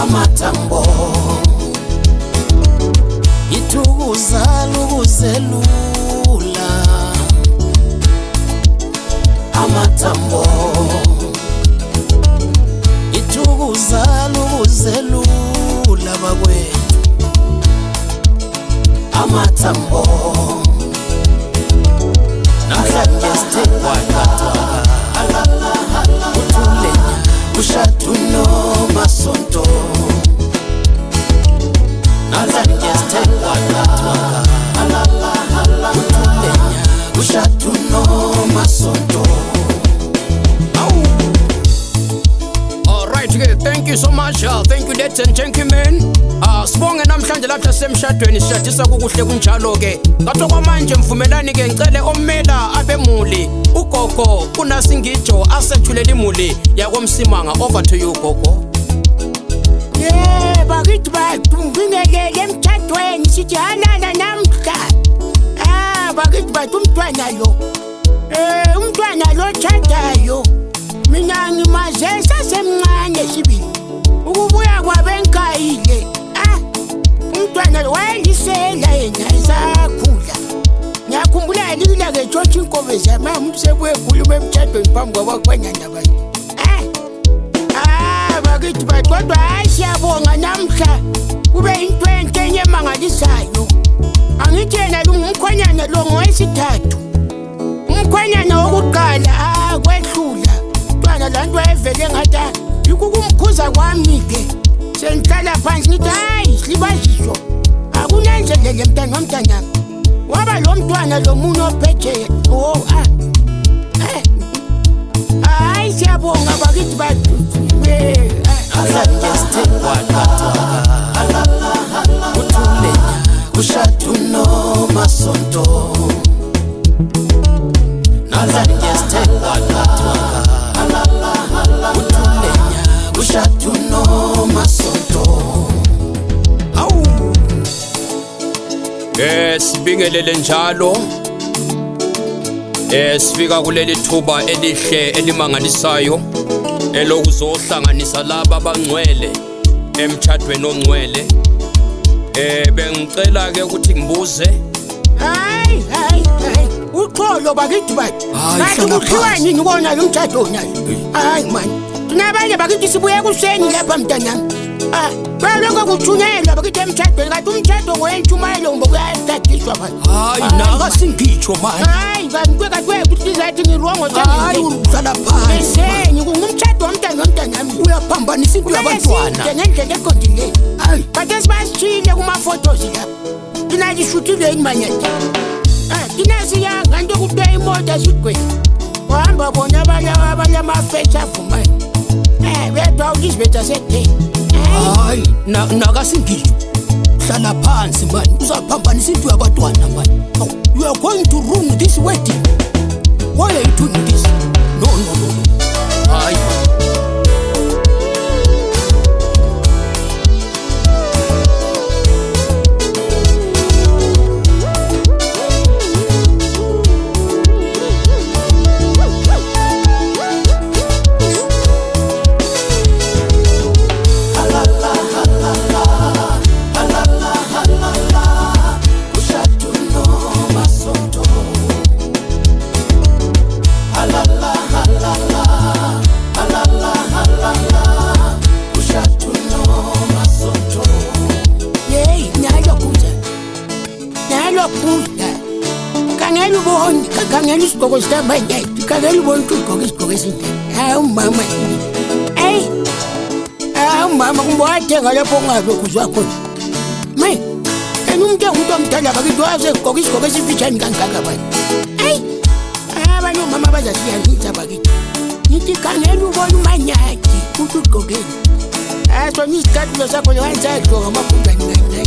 Amatambo ithukuza lukuzelula. Amatambo ithukuza lukuzelula bakwethu. Amatambo namhlanje sithekwathwaka uthulenya ushadu nomasonto. Namhlanje sithekwathwaka uthulenya ushadu nomasonto. Thank you so much. Thank you ladies and gentlemen. Sibonge namhlanje lapha semshadweni sishadisa kukuhle kunjalo ke. Ngathi kwamanje mvumelani ke ngicele omela abemuli ugogo uNasingijo asethulela imuli yakwamsimanga. Over to you gogo. Bakithi bathungilele emthadweni sithi halala namhla. Bakithi bathi umntwana lo tshadayo mina ngimaze sasemncane sibili ukubuya kwabenkayile. Umntwana wayisela yena isakhula. Ngiyakhumbula lila ke George Inkobe zama umsebuye ekhuluma emthadweni phambi kwabakwanyana bathi. Bakithi kodwa siyabonga namhla kube into enye emangalisayo. Angithi yena umkhwenyana lo ngowesithathu. Umkhwenyana wokuqala kwehlula. Mntwana lanto evele ngathi yikukumkhuza kwami ke. Sengihlala phansi ngithi hayi silibazisho. Akunanzelele mntanami. Waba lo mntwana lo munye ophethe. Hayi siyabonga bakithi bathi. Namhlanje sithekwathwaka uthulenya ushadu nomasonto. Namhlanje sithekwathwaka uthulenya ushadu nomasonto. Sibingelele njalo. Sifika kuleli thuba elihle elimangalisayo elokuzohlanganisa laba abangcwele emthadweni ongcwele. Bengicela ke ukuthi ngibuze. Hayi uxolo bakithi bathi. Hayi ukhiwa yini ukona lo mthado nayo. Hayi man nabanye bakithi sibuye kuseni lapha mntanami. Lokho kuthunyelwa bakithi emthadweni kanti umthado ngoyentshumayelo ngokuyathathishwa phansi. Hayi nakasingicho manje. Hayi kanti ukuthi izathi ngirongo sengizwe. Hayi uhlala phansi. Ngumthado womntanami. Uyaphambanisa into yabantwana. Ngendlela eqondile. Hayi bathe sibashile kuma-photos lapha. Thina sishutile yini manyati. Thina siyanga into kuthiwa imoto sigwele. Kuhamba bona abanye amafethi avumayo. Wedwa uLizabeth sethe. Hayi nakasingicho. Hlala phansi manje. Uzaphambanisa into yabantwana manje. You are going to ruin this wedding. Why are you doing this? No. Hayi. Kangela isigqoko sihamba nje. Kangela ubona ukuthi ugqoke isigqoko esinje. Hayi umama. Umama kumbe wathenga lapho ungalokhu uzwa khona. Umuntu omdala bakithi waze egqoka isigqoko esifitshane kangaka bathi. Abanye omama bazasiya ngithi bakithi. Ngithi kangela ubona umanyathi ukuthi ugqokeni. Sona isikhathi sakho nje wayesagqoka amakhundane kancane.